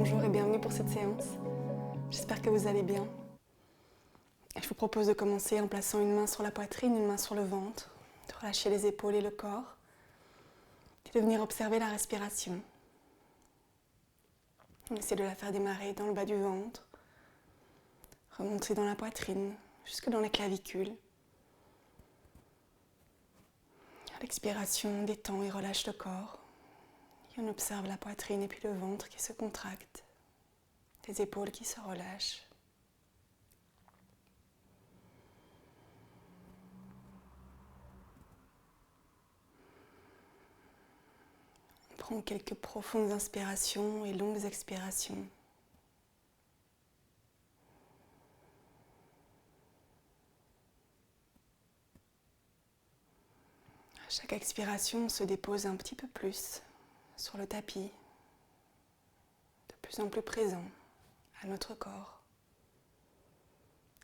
bonjour et bienvenue pour cette séance. J'espère que vous allez bien. Je vous propose de commencer en plaçant une main sur la poitrine, une main sur le ventre, de relâcher les épaules et le corps, et de venir observer la respiration. On essaie de la faire démarrer dans le bas du ventre, remonter dans la poitrine, jusque dans les clavicules. À l'expiration, on détend et relâche le corps. Et on observe la poitrine et puis le ventre qui se contracte, les épaules qui se relâchent. On prend quelques profondes inspirations et longues expirations. À chaque expiration, on se dépose un petit peu plus sur le tapis, de plus en plus présent à notre corps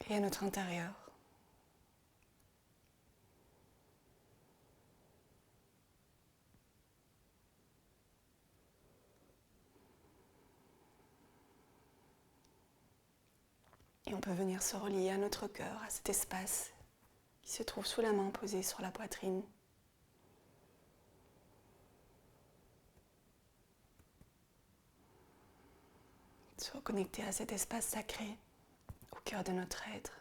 et à notre intérieur. Et on peut venir se relier à notre cœur, à cet espace qui se trouve sous la main posée sur la poitrine. Se reconnecter à cet espace sacré au cœur de notre être.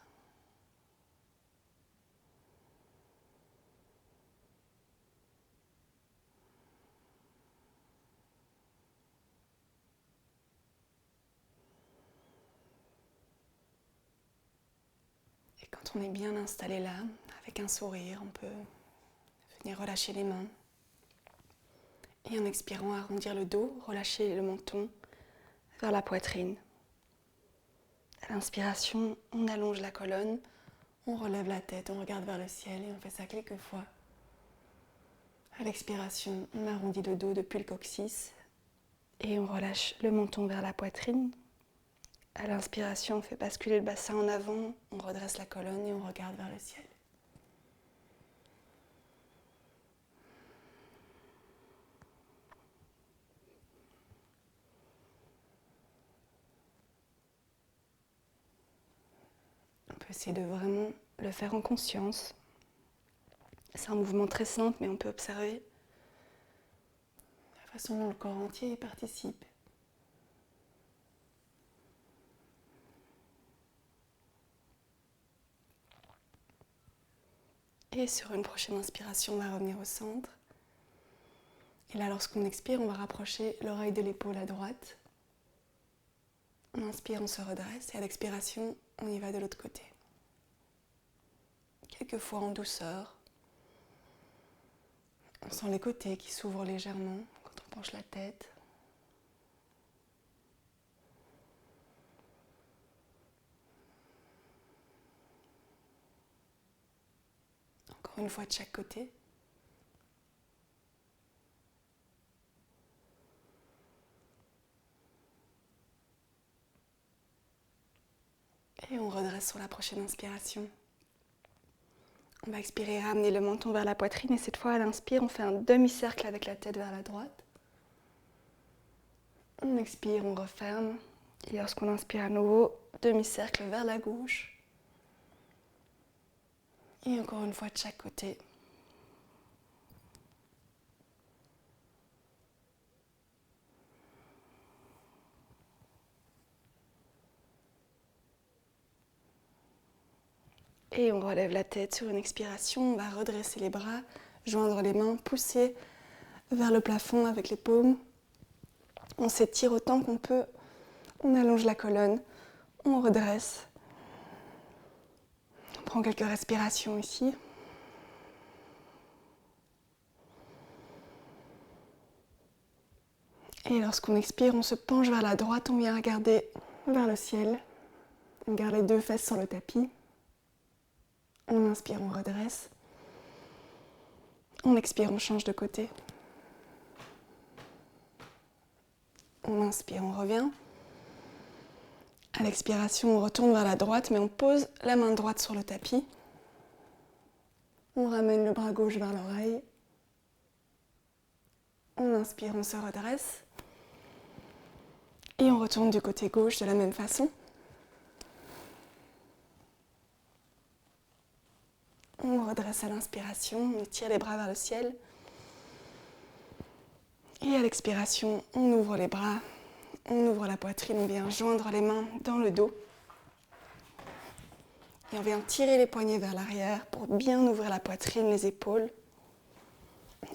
Et quand on est bien installé là, avec un sourire, on peut venir relâcher les mains. Et en expirant, arrondir le dos, relâcher le menton vers la poitrine. À l'inspiration, on allonge la colonne, on relève la tête, on regarde vers le ciel et on fait ça quelques fois. À l'expiration, on arrondit le dos depuis le coccyx et on relâche le menton vers la poitrine. À l'inspiration, on fait basculer le bassin en avant, on redresse la colonne et on regarde vers le ciel. On peut essayer de vraiment le faire en conscience. C'est un mouvement très simple, mais on peut observer la façon dont le corps entier y participe. Et sur une prochaine inspiration, on va revenir au centre. Et là, lorsqu'on expire, on va rapprocher l'oreille de l'épaule à droite. On inspire, on se redresse. Et à l'expiration, on y va de l'autre côté. Quelques fois en douceur. On sent les côtés qui s'ouvrent légèrement quand on penche la tête. Encore une fois de chaque côté. Et on redresse sur la prochaine inspiration. On va expirer, ramener le menton vers la poitrine et cette fois à l'inspire, on fait un demi-cercle avec la tête vers la droite. On expire, on referme. Et lorsqu'on inspire à nouveau, demi-cercle vers la gauche. Et encore une fois de chaque côté. Et on relève la tête sur une expiration, on va redresser les bras, joindre les mains, pousser vers le plafond avec les paumes. On s'étire autant qu'on peut, on allonge la colonne, on redresse. On prend quelques respirations ici. Et lorsqu'on expire, on se penche vers la droite, on vient regarder vers le ciel. On garde les deux fesses sur le tapis. On inspire, on redresse. On expire, on change de côté. On inspire, on revient. À l'expiration, on retourne vers la droite, mais on pose la main droite sur le tapis. On ramène le bras gauche vers l'oreille. On inspire, on se redresse. Et on retourne du côté gauche de la même façon. On redresse à l'inspiration, on tire les bras vers le ciel. Et à l'expiration, on ouvre les bras, on ouvre la poitrine, on vient joindre les mains dans le dos. Et on vient tirer les poignets vers l'arrière pour bien ouvrir la poitrine, les épaules.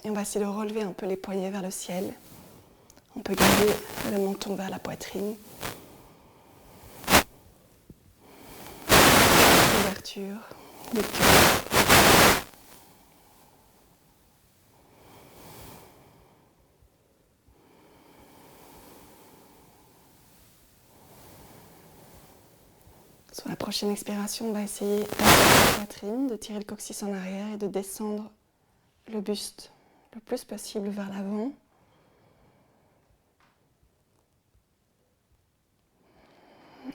Et on va essayer de relever un peu les poignets vers le ciel. On peut garder le menton vers la poitrine. Ouverture du cœur. Sur la prochaine expiration, on va essayer d'ouvrir la poitrine, de tirer le coccyx en arrière et de descendre le buste le plus possible vers l'avant.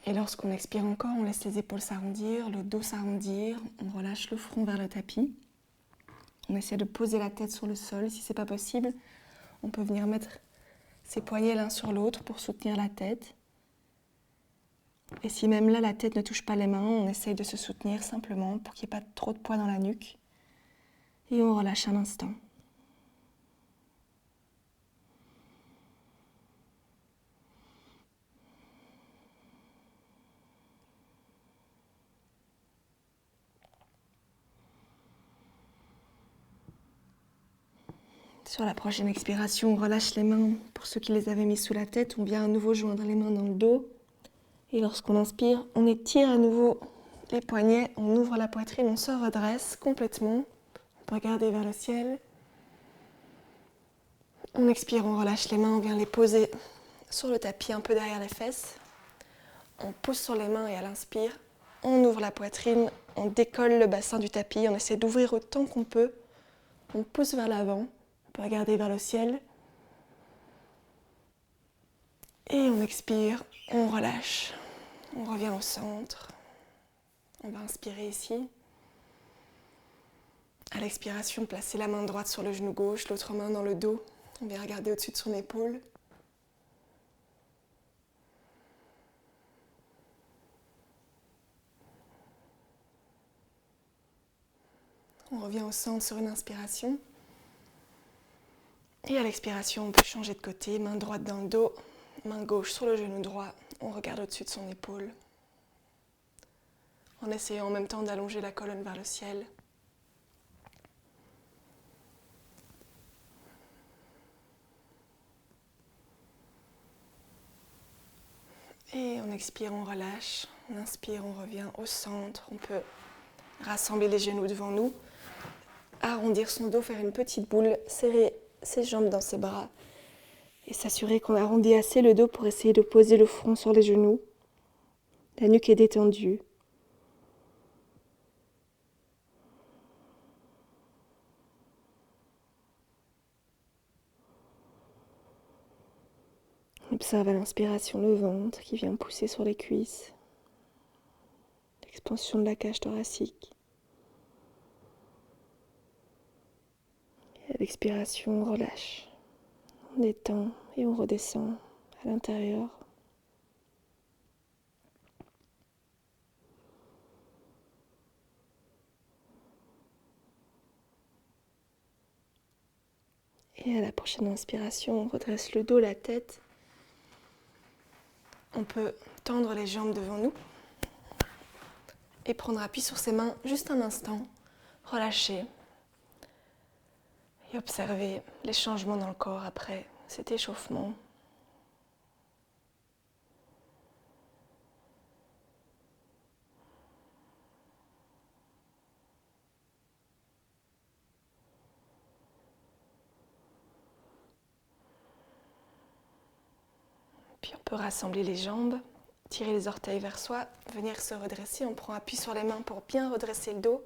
Et lorsqu'on expire encore, on laisse les épaules s'arrondir, le dos s'arrondir, on relâche le front vers le tapis. On essaie de poser la tête sur le sol. Si ce n'est pas possible, on peut venir mettre ses poignets l'un sur l'autre pour soutenir la tête. Et si même là, la tête ne touche pas les mains, on essaye de se soutenir simplement pour qu'il n'y ait pas trop de poids dans la nuque. Et on relâche un instant. Sur la prochaine expiration, on relâche les mains. Pour ceux qui les avaient mis sous la tête, on vient à nouveau joindre les mains dans le dos. Et lorsqu'on inspire, on étire à nouveau les poignets, on ouvre la poitrine, on se redresse complètement. On peut regarder vers le ciel. On expire, on relâche les mains, on vient les poser sur le tapis, un peu derrière les fesses. On pousse sur les mains et à l'inspire, on ouvre la poitrine, on décolle le bassin du tapis, on essaie d'ouvrir autant qu'on peut. On pousse vers l'avant, on peut regarder vers le ciel. Et on expire, on relâche. On revient au centre. On va inspirer ici. À l'expiration, placez la main droite sur le genou gauche, l'autre main dans le dos. On vient regarder au-dessus de son épaule. On revient au centre sur une inspiration. Et à l'expiration, on peut changer de côté. Main droite dans le dos, main gauche sur le genou droit. On regarde au-dessus de son épaule. En essayant en même temps d'allonger la colonne vers le ciel. Et on expire, on relâche. On inspire, on revient au centre. On peut rassembler les genoux devant nous. Arrondir son dos, faire une petite boule. Serrer ses jambes dans ses bras. Et s'assurer qu'on arrondit assez le dos pour essayer de poser le front sur les genoux. La nuque est détendue. Observe à l'inspiration le ventre qui vient pousser sur les cuisses. L'expansion de la cage thoracique. Et à l'expiration, on relâche. On détend et on redescend à l'intérieur. Et à la prochaine inspiration, on redresse le dos, la tête. On peut tendre les jambes devant nous et prendre appui sur ses mains juste un instant, relâcher et observer les changements dans le corps après cet échauffement. Puis on peut rassembler les jambes, tirer les orteils vers soi, venir se redresser. On prend appui sur les mains pour bien redresser le dos.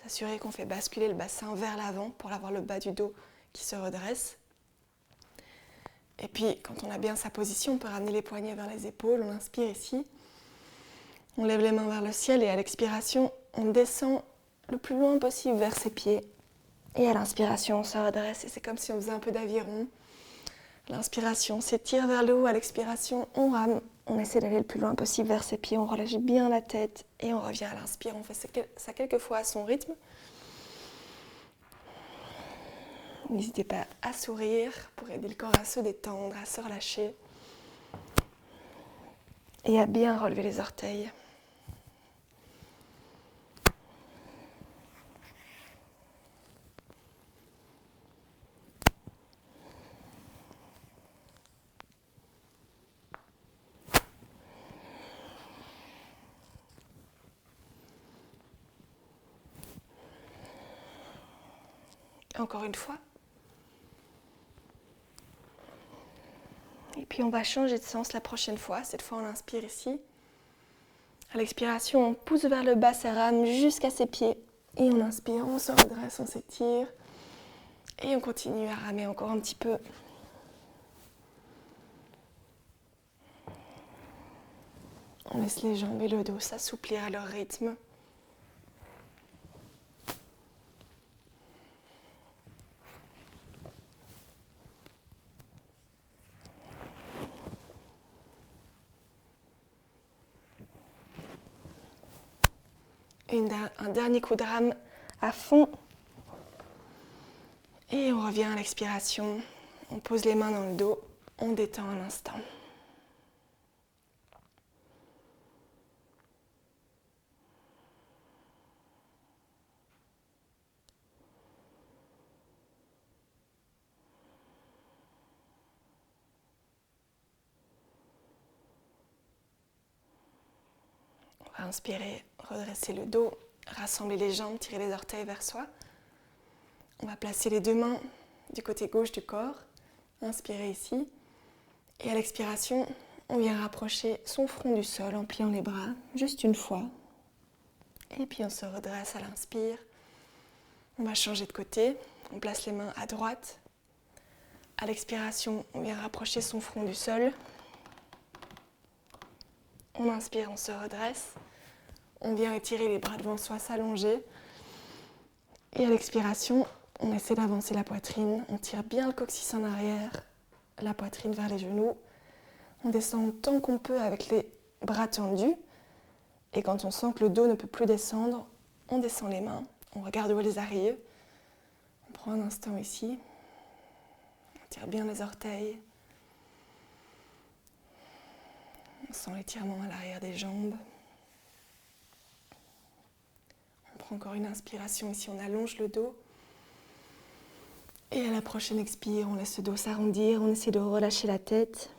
S'assurer qu'on fait basculer le bassin vers l'avant pour avoir le bas du dos qui se redresse. Et puis, quand on a bien sa position, on peut ramener les poignets vers les épaules. On inspire ici. On lève les mains vers le ciel et à l'expiration, on descend le plus loin possible vers ses pieds. Et à l'inspiration, on se redresse et c'est comme si on faisait un peu d'aviron. L'inspiration, on s'étire vers le haut. À l'expiration, on rame. On essaie d'aller le plus loin possible vers ses pieds. On relâche bien la tête et on revient à l'inspire. On fait ça quelques fois à son rythme. N'hésitez pas à sourire pour aider le corps à se détendre, à se relâcher et à bien relever les orteils. Encore une fois. Et puis on va changer de sens la prochaine fois. Cette fois, on inspire ici. À l'expiration, on pousse vers le bas, ça rame jusqu'à ses pieds. Et on inspire, on se redresse, on s'étire. Et on continue à ramer encore un petit peu. On laisse les jambes et le dos s'assouplir à leur rythme. Un dernier coup de rame à fond. Et on revient à l'expiration. On pose les mains dans le dos. On détend un instant. On va inspirer, redresser le dos, rassembler les jambes, tirer les orteils vers soi. On va placer les deux mains du côté gauche du corps. Inspirez ici. Et à l'expiration, on vient rapprocher son front du sol en pliant les bras, juste une fois. Et puis on se redresse à l'inspire. On va changer de côté. On place les mains à droite. À l'expiration, on vient rapprocher son front du sol. On inspire, on se redresse. On vient étirer les bras devant soi, s'allonger. Et à l'expiration, on essaie d'avancer la poitrine. On tire bien le coccyx en arrière, la poitrine vers les genoux. On descend tant qu'on peut avec les bras tendus. Et quand on sent que le dos ne peut plus descendre, on descend les mains. On regarde où elles arrivent. On prend un instant ici. On tire bien les orteils. On sent l'étirement à l'arrière des jambes. On prend encore une inspiration ici, on allonge le dos. Et à la prochaine expire, on laisse le dos s'arrondir, on essaie de relâcher la tête.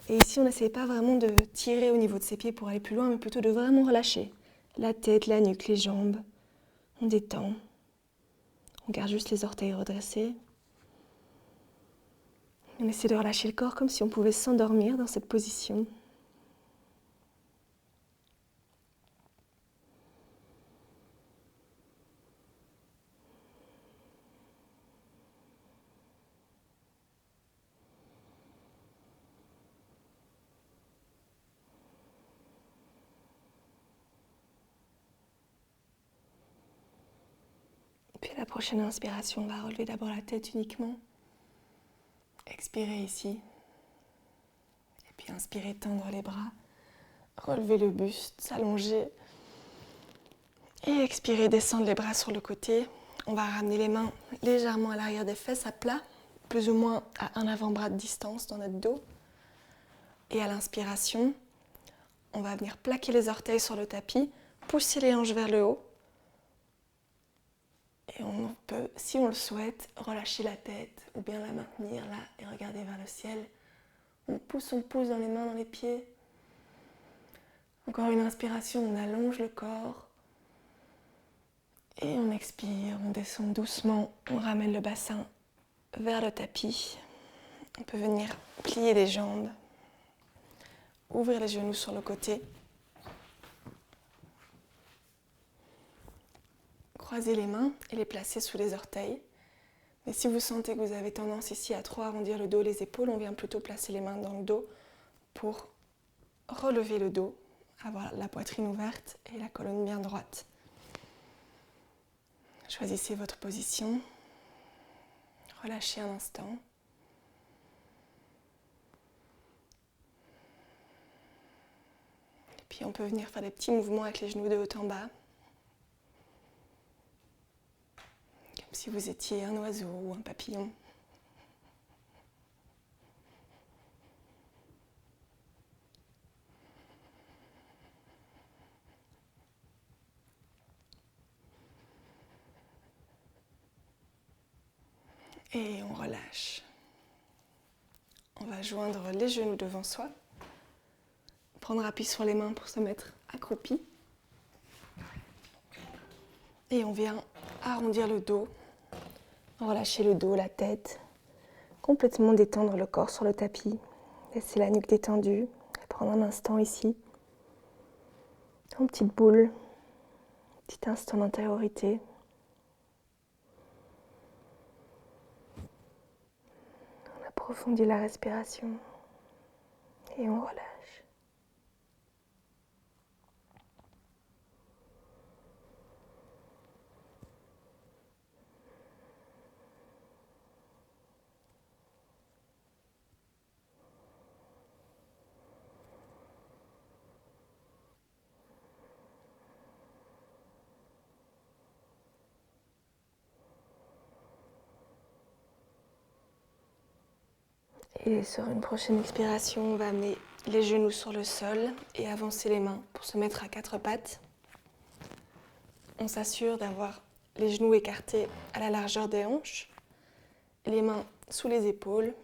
Et ici, on n'essaie pas vraiment de tirer au niveau de ses pieds pour aller plus loin, mais plutôt de vraiment relâcher la tête, la nuque, les jambes. On détend. On garde juste les orteils redressés. On essaie de relâcher le corps comme si on pouvait s'endormir dans cette position. Puis à la prochaine inspiration, on va relever d'abord la tête uniquement. Expirez ici. Et puis inspirez, tendre les bras. Relever le buste, s'allonger. Et expirez, descendre les bras sur le côté. On va ramener les mains légèrement à l'arrière des fesses, à plat, plus ou moins à un avant-bras de distance dans notre dos. Et à l'inspiration, on va venir plaquer les orteils sur le tapis, pousser les hanches vers le haut. Et on peut, si on le souhaite, relâcher la tête ou bien la maintenir là et regarder vers le ciel. On pousse dans les mains, dans les pieds. Encore une inspiration, on allonge le corps. Et on expire, on descend doucement, on ramène le bassin vers le tapis. On peut venir plier les jambes, ouvrir les genoux sur le côté. Croiser les mains et les placer sous les orteils. Mais si vous sentez que vous avez tendance ici à trop arrondir le dos, les épaules, on vient plutôt placer les mains dans le dos pour relever le dos, avoir la poitrine ouverte et la colonne bien droite. Choisissez votre position. Relâchez un instant. Puis on peut venir faire des petits mouvements avec les genoux de haut en bas. Comme si vous étiez un oiseau ou un papillon. Et on relâche. On va joindre les genoux devant soi. Prendre appui sur les mains pour se mettre accroupi. Et on vient arrondir le dos. Relâcher le dos, la tête. Complètement détendre le corps sur le tapis. Laisser la nuque détendue. Et prendre un instant ici. En petite boule. Petit instant d'intériorité. On approfondit la respiration. Et on relâche. Et sur une prochaine expiration, on va amener les genoux sur le sol et avancer les mains pour se mettre à quatre pattes. On s'assure d'avoir les genoux écartés à la largeur des hanches, les mains sous les épaules.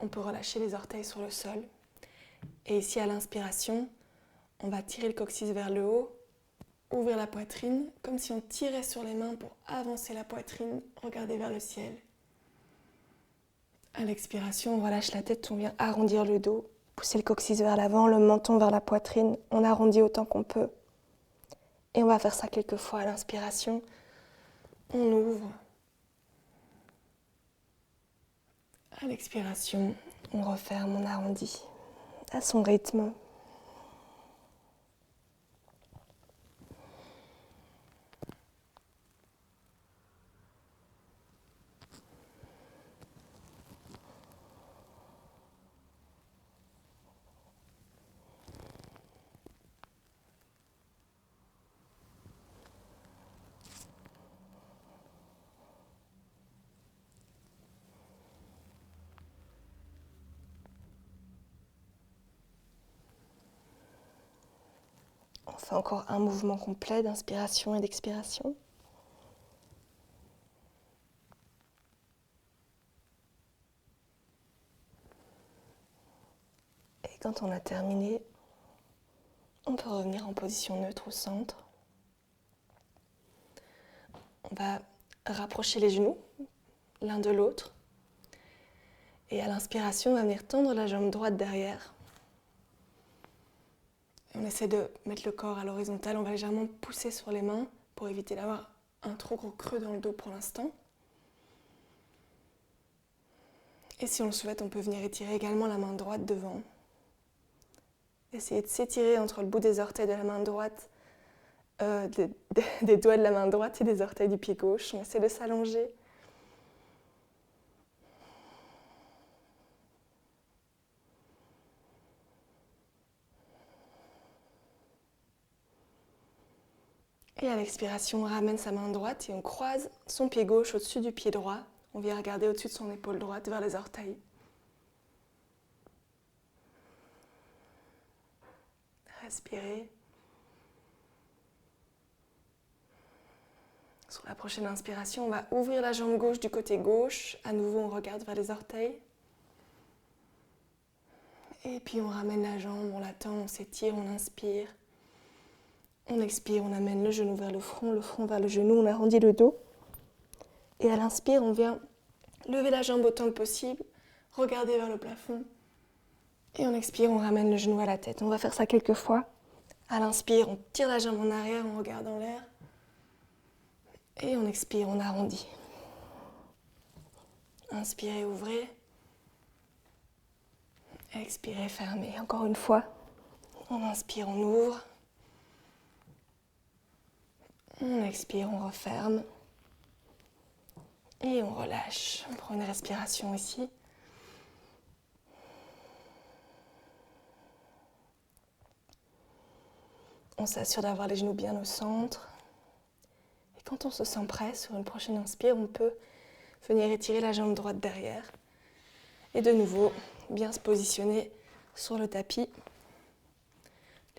On peut relâcher les orteils sur le sol. Et ici, à l'inspiration, on va tirer le coccyx vers le haut, ouvrir la poitrine, comme si on tirait sur les mains pour avancer la poitrine, regarder vers le ciel. À l'expiration, on relâche la tête, on vient arrondir le dos, pousser le coccyx vers l'avant, le menton vers la poitrine. On arrondit autant qu'on peut. Et on va faire ça quelques fois à l'inspiration. On ouvre. À l'expiration, on referme, on arrondit à son rythme. On fait encore un mouvement complet d'inspiration et d'expiration. Et quand on a terminé, on peut revenir en position neutre au centre. On va rapprocher les genoux l'un de l'autre. Et à l'inspiration, on va venir tendre la jambe droite derrière. Et on essaie de mettre le corps à l'horizontale. On va légèrement pousser sur les mains pour éviter d'avoir un trop gros creux dans le dos pour l'instant. Et si on le souhaite, on peut venir étirer également la main droite devant. Essayer de s'étirer entre le bout des orteils de la main droite, des doigts de la main droite et des orteils du pied gauche. On essaie de s'allonger. Et à l'expiration, on ramène sa main droite et on croise son pied gauche au-dessus du pied droit. On vient regarder au-dessus de son épaule droite vers les orteils. Respirez. Sur la prochaine inspiration, on va ouvrir la jambe gauche du côté gauche. À nouveau, on regarde vers les orteils. Et puis on ramène la jambe, on la tend, on s'étire, on inspire. On expire, on amène le genou vers le front vers le genou, on arrondit le dos. Et à l'inspire, on vient lever la jambe autant que possible, regarder vers le plafond. Et on expire, on ramène le genou à la tête. On va faire ça quelques fois. À l'inspire, on tire la jambe en arrière, on regarde en l'air. Et on expire, on arrondit. Inspirez, ouvrez. Expirez, fermez. Encore une fois. On inspire, on ouvre. On expire, on referme. Et on relâche. On prend une respiration ici. On s'assure d'avoir les genoux bien au centre. Et quand on se sent prêt, sur une prochaine inspire, on peut venir étirer la jambe droite derrière. Et de nouveau, bien se positionner sur le tapis.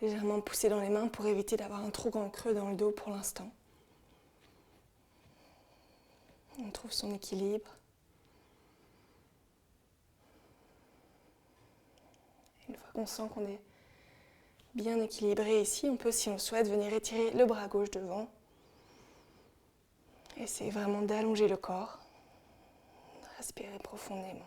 Légèrement pousser dans les mains pour éviter d'avoir un trop grand creux dans le dos pour l'instant. On trouve son équilibre. Une fois qu'on sent qu'on est bien équilibré ici, on peut, si on le souhaite, venir étirer le bras gauche devant. Essayez vraiment d'allonger le corps. Respirez profondément.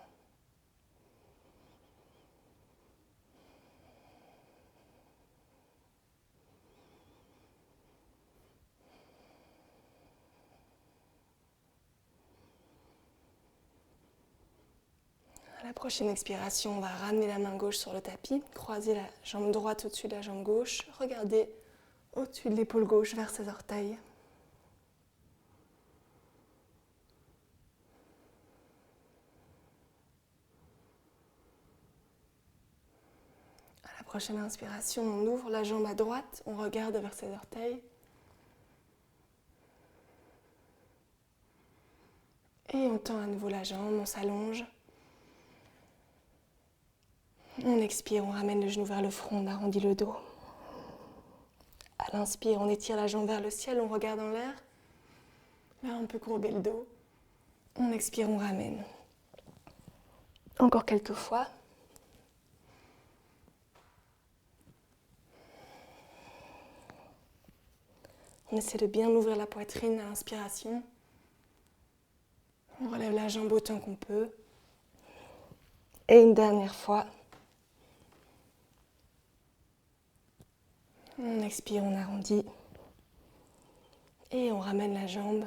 À la prochaine expiration, on va ramener la main gauche sur le tapis, croiser la jambe droite au-dessus de la jambe gauche, regardez au-dessus de l'épaule gauche vers ses orteils. À la prochaine inspiration, on ouvre la jambe à droite, on regarde vers ses orteils. Et on tend à nouveau la jambe, on s'allonge. On expire, on ramène le genou vers le front, on arrondit le dos. À l'inspire, on étire la jambe vers le ciel, on regarde en l'air. Là, on peut courber le dos. On expire, on ramène. Encore quelques fois. On essaie de bien ouvrir la poitrine à l'inspiration. On relève la jambe autant qu'on peut. Et une dernière fois. On expire, on arrondit. Et on ramène la jambe.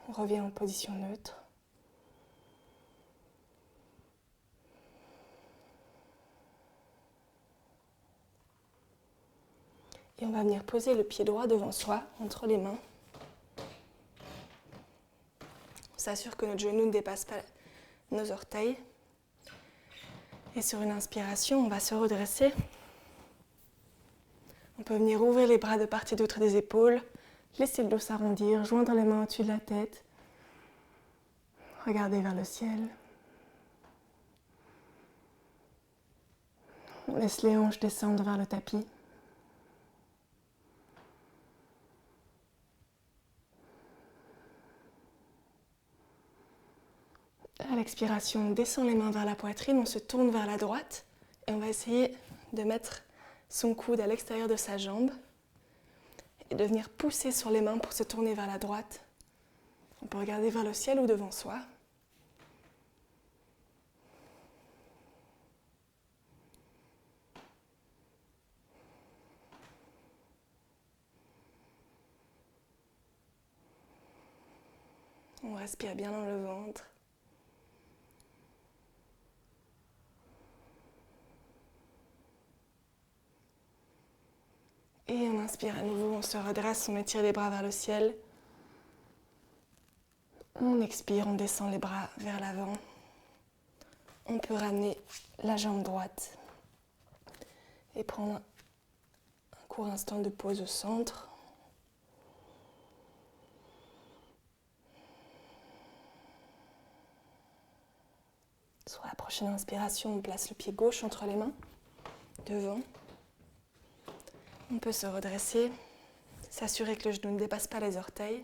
On revient en position neutre. Et on va venir poser le pied droit devant soi, entre les mains. On s'assure que notre genou ne dépasse pas nos orteils. Et sur une inspiration, on va se redresser. On peut venir ouvrir les bras de part et d'autre des épaules, laisser le dos s'arrondir, joindre les mains au-dessus de la tête. Regardez vers le ciel. On laisse les hanches descendre vers le tapis. À l'expiration, on descend les mains vers la poitrine, on se tourne vers la droite et on va essayer de mettre son coude à l'extérieur de sa jambe et de venir pousser sur les mains pour se tourner vers la droite. On peut regarder vers le ciel ou devant soi. On respire bien dans le ventre. Et on inspire à nouveau, on se redresse, on étire les bras vers le ciel. On expire, on descend les bras vers l'avant. On peut ramener la jambe droite et prendre un court instant de pause au centre. Sur la prochaine inspiration, on place le pied gauche entre les mains, devant. On peut se redresser, s'assurer que le genou ne dépasse pas les orteils.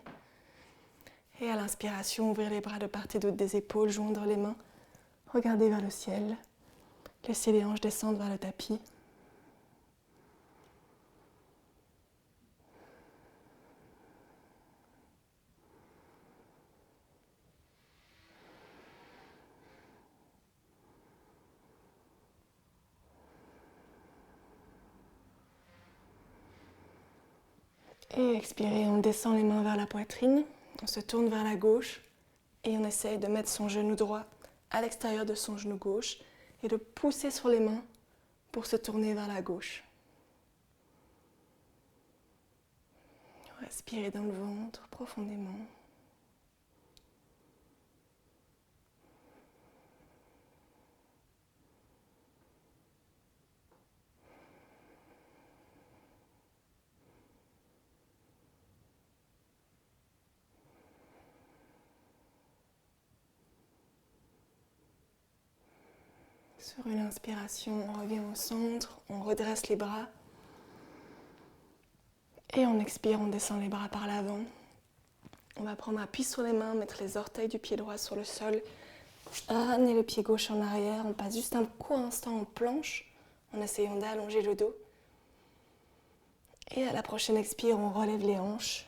Et à l'inspiration, ouvrir les bras de part et d'autre des épaules, joindre les mains, regarder vers le ciel, laisser les hanches descendre vers le tapis. Et expirer, on descend les mains vers la poitrine, on se tourne vers la gauche et on essaye de mettre son genou droit à l'extérieur de son genou gauche et de pousser sur les mains pour se tourner vers la gauche. Respirez dans le ventre profondément. Sur une inspiration, on revient au centre, on redresse les bras. Et on expire, on descend les bras par l'avant. On va prendre appui sur les mains, mettre les orteils du pied droit sur le sol, ramener le pied gauche en arrière. On passe juste un court instant en planche en essayant d'allonger le dos. Et à la prochaine expire, on relève les hanches.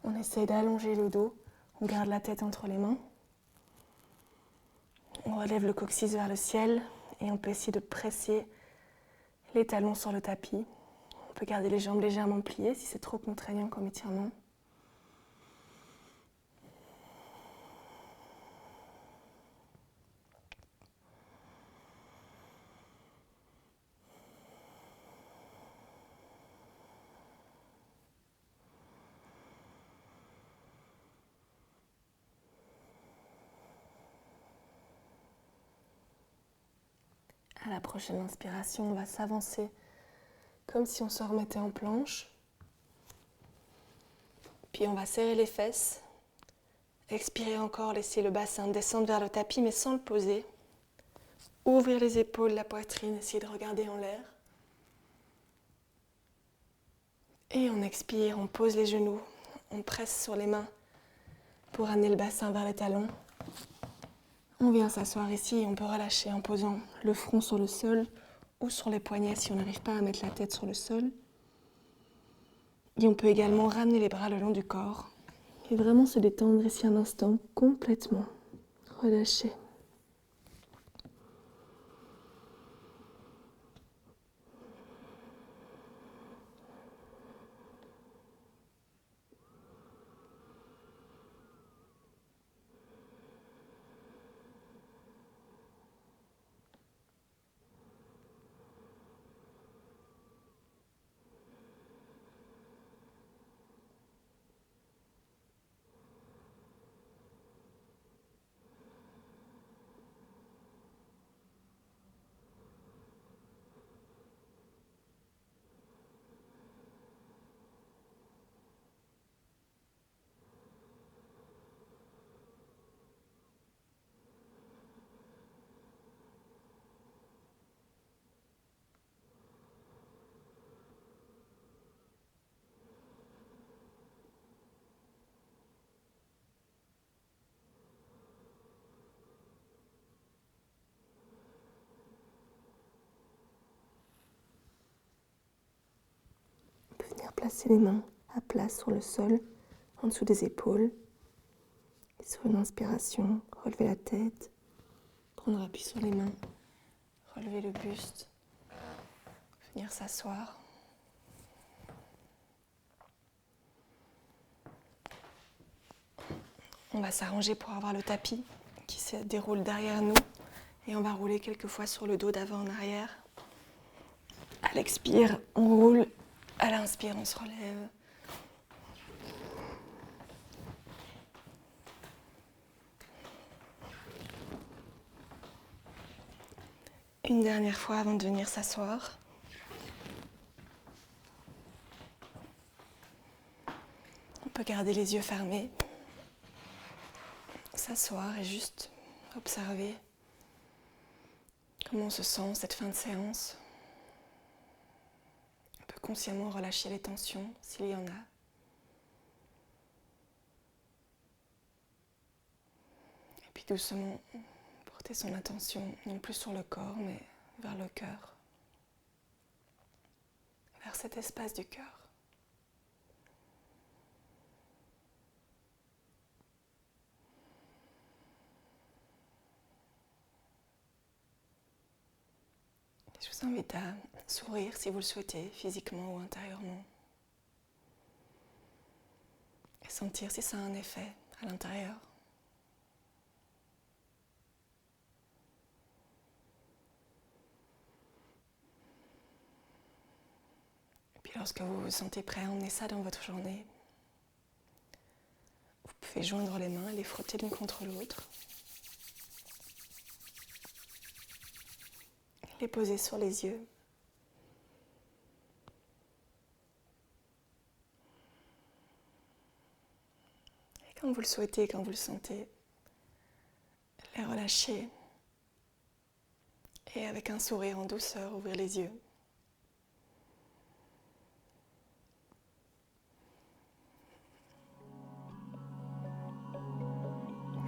On essaye d'allonger le dos. On garde la tête entre les mains. On relève le coccyx vers le ciel et on peut essayer de presser les talons sur le tapis. On peut garder les jambes légèrement pliées si c'est trop contraignant comme étirement. À la prochaine inspiration, on va s'avancer comme si on se remettait en planche. Puis on va serrer les fesses. Expirer encore, laisser le bassin descendre vers le tapis mais sans le poser. Ouvrir les épaules, la poitrine, essayer de regarder en l'air. Et on expire, on pose les genoux, on presse sur les mains pour amener le bassin vers les talons. On vient s'asseoir ici et on peut relâcher en posant le front sur le sol ou sur les poignets si on n'arrive pas à mettre la tête sur le sol. Et on peut également ramener les bras le long du corps et vraiment se détendre ici un instant complètement. Relâcher. Venir placer les mains à plat sur le sol, en dessous des épaules. Et sur une inspiration, relever la tête, prendre appui sur les mains, relever le buste, venir s'asseoir. On va s'arranger pour avoir le tapis qui se déroule derrière nous et on va rouler quelques fois sur le dos d'avant en arrière. À l'expire, on roule. À l'inspire, on se relève. Une dernière fois avant de venir s'asseoir. On peut garder les yeux fermés. S'asseoir et juste observer comment on se sent cette fin de séance. On peut consciemment relâcher les tensions s'il y en a. Et puis doucement porter son attention non plus sur le corps mais vers le cœur, vers cet espace du cœur. Je vous invite à sourire si vous le souhaitez, physiquement ou intérieurement. Et sentir si ça a un effet à l'intérieur. Et puis lorsque vous vous sentez prêt à emmener ça dans votre journée, vous pouvez joindre les mains et les frotter l'une contre l'autre. Les poser sur les yeux. Et quand vous le souhaitez, quand vous le sentez, les relâcher Et avec un sourire en douceur, ouvrir les yeux.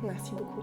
Merci beaucoup.